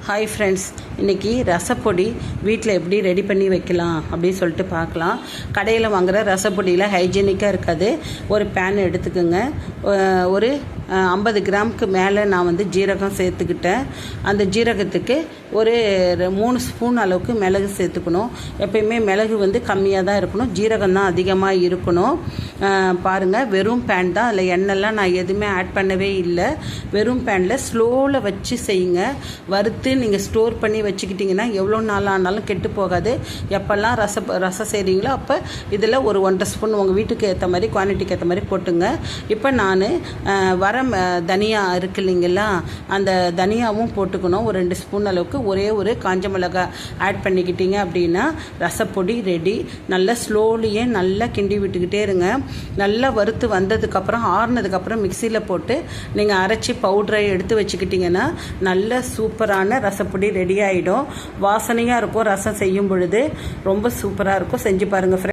Hi friends, இன்றைக்கி ரசப்பொடி வீட்டில் எப்படி ரெடி பண்ணி வைக்கலாம் அப்படின்னு சொல்லிட்டு பார்க்கலாம். கடையில் வாங்குகிற ரசப்பொடியில் ஹைஜீனிக்காக இருக்காது. ஒரு பேன் எடுத்துக்கோங்க. ஒரு 50 கிராமுக்கு மேலே நான் ஜீரகம் சேர்த்துக்கிட்டேன். அந்த ஜீரகத்துக்கு ஒரு 3 ஸ்பூன் அளவுக்கு மிளகு சேர்த்துக்கணும். எப்பயுமே மிளகு கம்மியாக தான் இருக்கணும், ஜீரகம் தான் அதிகமாக இருக்கணும். பாருங்கள், வெறும் பேன் தான், அதில் எண்ணெய்லாம் நான் எதுவுமே ஆட் பண்ணவே இல்லை. வெறும் பேனில் ஸ்லோவில் வச்சு செய்யுங்க. வறுத்து நீங்கள் ஸ்டோர் பண்ணி வச்சுக்கிட்டிங்கன்னா எவ்வளோ நாள் ஆனாலும் கெட்டு போகாது. எப்போல்லாம் ரசம் செய்கிறீங்களோ அப்போ இதில் ஒரு 1.5 ஸ்பூன் உங்கள் வீட்டுக்கு ஏற்ற மாதிரி, குவான்டிட்டிக்கு ஏற்ற மாதிரி போட்டுங்க. இப்போ நான் தனியா இருக்கு இல்லைங்களா, அந்த தனியாவும் போட்டுக்கணும். ஒரு 2 ஸ்பூன் அளவுக்கு. ஒரு காஞ்ச மிளகாய் ஆட் பண்ணிக்கிட்டீங்க அப்படின்னா ரசப்பொடி ரெடி. நல்லா ஸ்லோலியே நல்லா கிண்டி விட்டுக்கிட்டே இருங்க. நல்லா வறுத்து வந்ததுக்கப்புறம் ஆறுனதுக்கப்புறம் மிக்சியில் போட்டு நீங்கள் அரைச்சி பவுடரை எடுத்து வச்சுக்கிட்டிங்கன்னா நல்ல சூப்பரான ரசப்பொடி ரெடி ஆகிடும். வாசனையாக இருக்கும். ரசம் செய்யும் பொழுது ரொம்ப சூப்பராக இருக்கும். செஞ்சு பாருங்கள் ஃப்ரெண்ட்ஸ்.